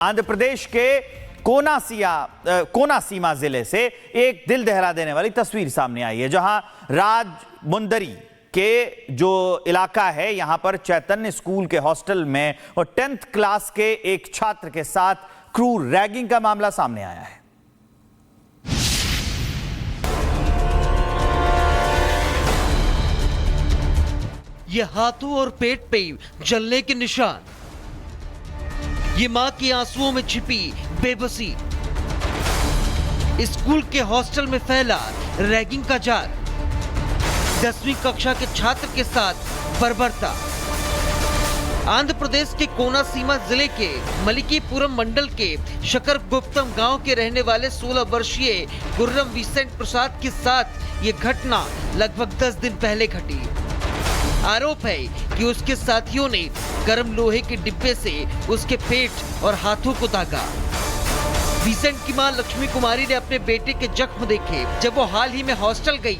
आंध्र प्रदेश के कोनासीमा जिले से एक दिल दहला देने वाली तस्वीर सामने आई है, जहां राजमुंदरी के जो इलाका है, यहां पर चैतन्य स्कूल के हॉस्टल में और 10th क्लास के एक छात्र के साथ क्रूर रैगिंग का मामला सामने आया है। ये हाथों और पेट पे जलने के निशान, ये मां के आंसुओं में छिपी बेबसी, स्कूल के हॉस्टल में फैला रैगिंग का जाल, 10वीं कक्षा के छात्र के साथ बर्बरता। आंध्र प्रदेश के कोनासीमा जिले के मलिकीपुरम मंडल के शकरगुप्तम गांव के रहने वाले 16 वर्षीय गुर्रम विसेंट प्रसाद के साथ ये घटना लगभग 10 दिन पहले घटी। आरोप है कि उसके साथियों ने गर्म लोहे के डिब्बे से उसके पेट और हाथों को दागा। विसेंट की मां लक्ष्मी कुमारी ने अपने बेटे के जख्म देखे जब वो हाल ही में हॉस्टल गई।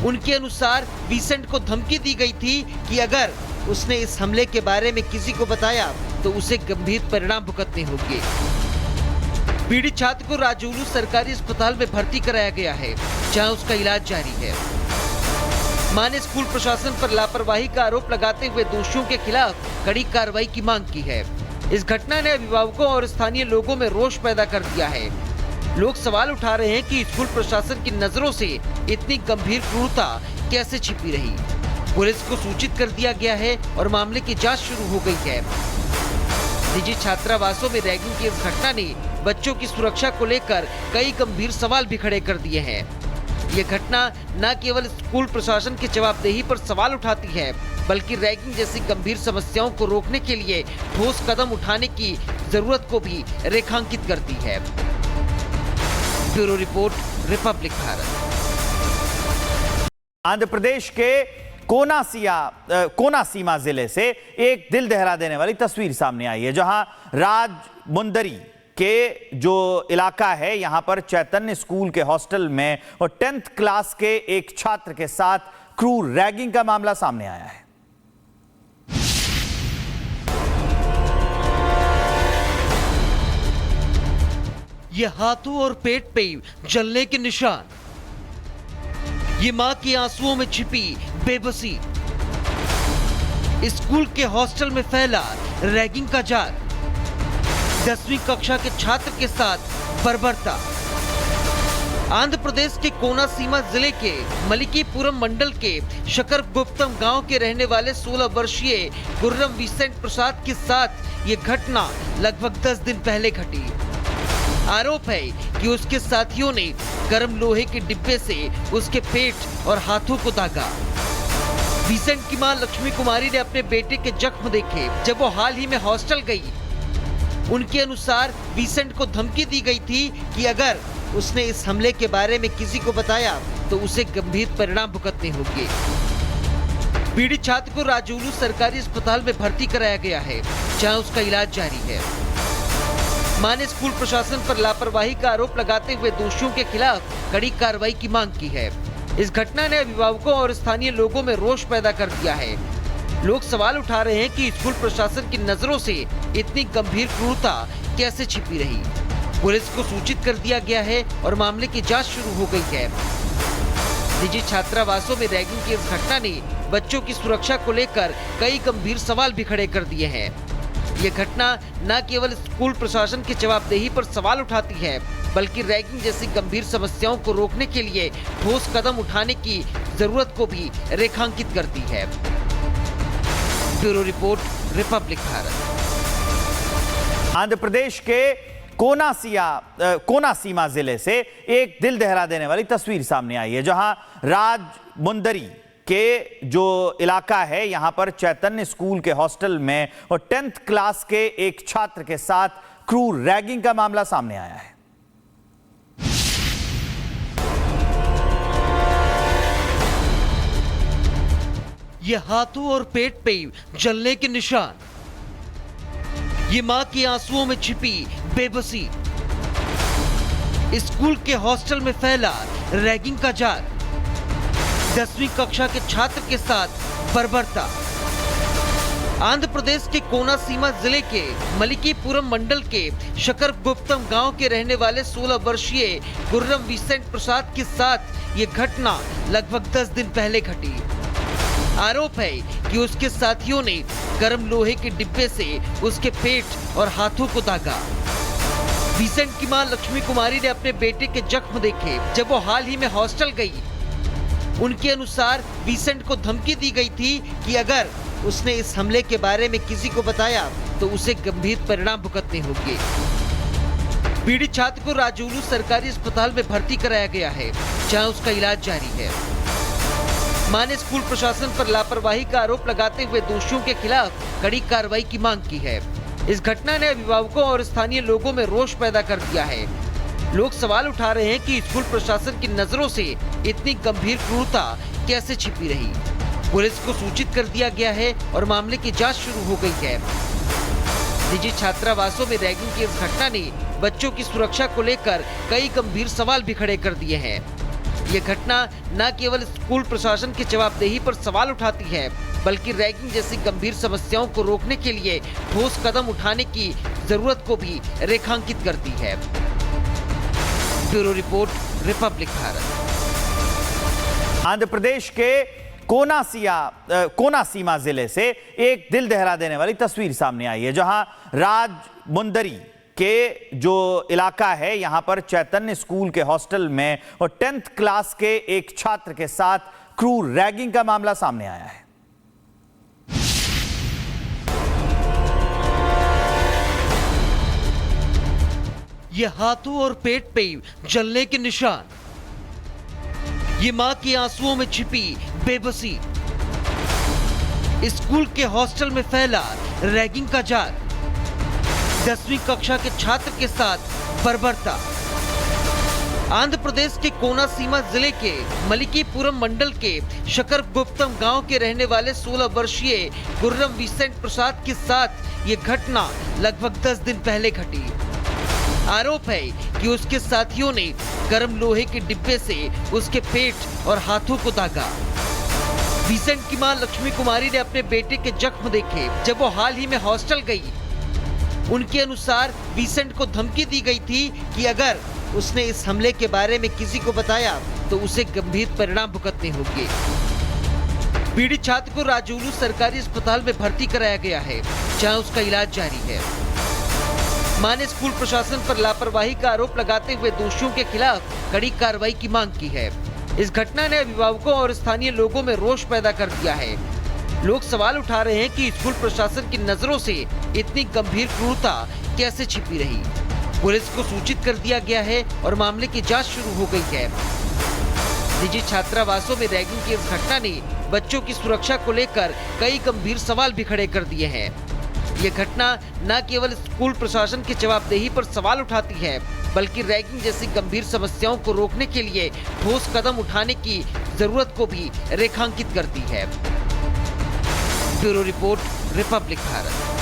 उनके अनुसार विसेंट को धमकी दी गई थी कि अगर उसने इस हमले के बारे में किसी को बताया तो उसे गंभीर परिणाम भुगतने होंगे। पीड़ित छात्र को राजौलू सरकारी अस्पताल में भर्ती कराया गया है, जहां उसका इलाज जारी है। मां ने स्कूल प्रशासन पर लापरवाही का आरोप लगाते हुए दोषियों के खिलाफ कड़ी कार्रवाई की मांग की है। इस घटना ने अभिभावकों और स्थानीय लोगों में रोष पैदा कर दिया है। लोग सवाल उठा रहे हैं कि स्कूल प्रशासन की नजरों से इतनी गंभीर क्रूरता कैसे छिपी रही। पुलिस को सूचित कर दिया गया है और मामले की जांच शुरू हो गई है। निजी छात्रावासों में रैगिंग की इस घटना ने बच्चों की सुरक्षा को लेकर कई गंभीर सवाल भी खड़े कर दिए हैं। ये घटना न केवल स्कूल प्रशासन की जवाबदेही पर सवाल उठाती है, बल्कि रैगिंग जैसी गंभीर समस्याओं को रोकने के लिए ठोस कदम उठाने की जरूरत को भी रेखांकित करती है। Bureau report, republic Bharat. Andhra Pradesh के कोनासीमा जिले से एक दिल दहला देने वाली तस्वीर सामने आई है, जहां राजमुंदरी के जो इलाका है, यहां पर चैतन्य स्कूल के हॉस्टल में और 10th क्लास के एक छात्र के साथ क्रूर रैगिंग का मामला सामने आया है। ये हाथों और पेट पे जलने के निशान, ये मां के आंसुओं में छिपी बेबसी, स्कूल के हॉस्टल में फैला रैगिंग का जाल, 10वीं कक्षा के छात्र के साथ बर्बरता। आंध्र प्रदेश के कोनासीमा जिले के मलिकीपुरम मंडल के शकरगुप्तम गांव के रहने वाले 16 वर्षीय गुर्रम विसेंट प्रसाद के साथ ये घटना लगभग 10 दिन पहले घटी। आरोप है कि उसके साथियों ने गर्म लोहे के डिब्बे से उसके पेट और हाथों को दागा। विसेंट की मां लक्ष्मी कुमारी ने अपने बेटे के जख्म देखे जब वो हाल ही में हॉस्टल गई। उनके अनुसार विसेंट को धमकी दी गई थी कि अगर उसने इस हमले के बारे में किसी को बताया तो उसे गंभीर परिणाम भुगतने होंगे। पीड़ित छात्र को राजौलू सरकारी अस्पताल में भर्ती कराया गया है, जहां उसका इलाज जारी है। मां ने स्कूल प्रशासन पर लापरवाही का आरोप लगाते हुए दोषियों के खिलाफ कड़ी कार्रवाई की मांग की है। इस घटना ने अभिभावकों और स्थानीय लोगों में रोष पैदा कर दिया है। लोग सवाल उठा रहे हैं कि स्कूल प्रशासन की नजरों से इतनी गंभीर क्रूरता कैसे छिपी रही। पुलिस को सूचित कर दिया गया है और मामले की जांच शुरू हो गई है। निजी छात्रावासों में रैगिंग की इस घटना ने बच्चों की सुरक्षा को लेकर कई गंभीर सवाल भी खड़े कर दिए हैं। ये घटना न केवल स्कूल प्रशासन की जवाबदेही पर सवाल उठाती है, बल्कि रैगिंग जैसी गंभीर समस्याओं को रोकने के लिए ठोस कदम उठाने की जरूरत को भी रेखांकित करती है। Bureau report, republic Bharat. Andhra Pradesh के कोनासीमा जिले से एक दिल दहला देने वाली तस्वीर सामने आई है, जहां राजमुंदरी के जो इलाका है, यहां पर चैतन्य स्कूल के हॉस्टल में और 10th क्लास के एक छात्र के साथ क्रूर रैगिंग का मामला सामने आया है। ये हाथों और पेट पे जलने के निशान, ये मां के आंसुओं में छिपी बेबसी, स्कूल के हॉस्टल में फैला रैगिंग का जाल, 10वीं कक्षा के छात्र के साथ बर्बरता। आंध्र प्रदेश के कोनासीमा जिले के मलिकीपुरम मंडल के शकरगुप्तम गांव के रहने वाले 16 वर्षीय गुर्रम विसेंट प्रसाद के साथ ये घटना लगभग 10 दिन पहले घटी। आरोप है कि उसके साथियों ने गर्म लोहे के डिब्बे से उसके पेट और हाथों को दागा। विसेंट की मां लक्ष्मी कुमारी ने अपने बेटे के जख्म देखे जब वो हाल ही में हॉस्टल गई। उनके अनुसार विसेंट को धमकी दी गई थी कि अगर उसने इस हमले के बारे में किसी को बताया तो उसे गंभीर परिणाम भुगतने होंगे। पीड़ित छात्र को राजौलू सरकारी अस्पताल में भर्ती कराया गया है, जहां उसका इलाज जारी है। मां ने स्कूल प्रशासन पर लापरवाही का आरोप लगाते हुए दोषियों के खिलाफ कड़ी कार्रवाई की मांग की है। इस घटना ने अभिभावकों और स्थानीय लोगों में रोष पैदा कर दिया है। लोग सवाल उठा रहे हैं कि स्कूल प्रशासन की नजरों से इतनी गंभीर क्रूरता कैसे छिपी रही। पुलिस को सूचित कर दिया गया है और मामले की जांच शुरू हो गई है। निजी छात्रावासों में रैगिंग की इस घटना ने बच्चों की सुरक्षा को लेकर कई गंभीर सवाल भी खड़े कर दिए हैं। ये घटना न केवल स्कूल प्रशासन की जवाबदेही पर सवाल उठाती है, बल्कि रैगिंग जैसी गंभीर समस्याओं को रोकने के लिए ठोस कदम उठाने की जरूरत को भी रेखांकित करती है। Bureau report, republic Bharat. Andhra Pradesh के कोनासीमा जिले से एक दिल दहला देने वाली तस्वीर सामने आई है, जहां राजमुंदरी के जो इलाका है यहां पर चैतन्य स्कूल के हॉस्टल में और 10th क्लास के एक छात्र के साथ क्रूर रैगिंग का मामला सामने आया है। ये हाथों और पेट पे जलने के निशान, ये मां के आंसुओं में छिपी बेबसी, स्कूल के हॉस्टल में फैला रैगिंग का जाल, 10वीं कक्षा के छात्र के साथ बर्बरता। आंध्र प्रदेश के कोनासीमा जिले के मलिकीपुरम मंडल के शकरगुप्तम गांव के रहने वाले 16 वर्षीय गुर्रम विसेंट प्रसाद के साथ ये घटना लगभग 10 दिन पहले घटी। आरोप है कि उसके साथियों ने गर्म लोहे के डिब्बे से उसके पेट और हाथों को दागा। विसेंट की मां लक्ष्मी कुमारी ने अपने बेटे के जख्म देखे जब वो हाल ही में हॉस्टल गई। उनके अनुसार विसेंट को धमकी दी गई थी कि अगर उसने इस हमले के बारे में किसी को बताया तो उसे गंभीर परिणाम भुगतने होंगे। पीड़ित छात्र को राजौलू सरकारी अस्पताल में भर्ती कराया गया है, जहां उसका इलाज जारी है। मां ने स्कूल प्रशासन पर लापरवाही का आरोप लगाते हुए दोषियों के खिलाफ कड़ी कार्रवाई की मांग की है। इस घटना ने अभिभावकों और स्थानीय लोगों में रोष पैदा कर दिया है। लोग सवाल उठा रहे हैं कि स्कूल प्रशासन की नजरों से इतनी गंभीर क्रूरता कैसे छिपी रही। पुलिस को सूचित कर दिया गया है और मामले की जांच शुरू हो गई है। निजी छात्रावासों में रैगिंग की इस घटना ने बच्चों की सुरक्षा को लेकर कई गंभीर सवाल भी खड़े कर दिए हैं। ये घटना न केवल स्कूल प्रशासन की जवाबदेही पर सवाल उठाती है, बल्कि रैगिंग जैसी गंभीर समस्याओं को रोकने के लिए ठोस कदम उठाने की जरूरत को भी रेखांकित करती है। Bureau report, republic Bharat.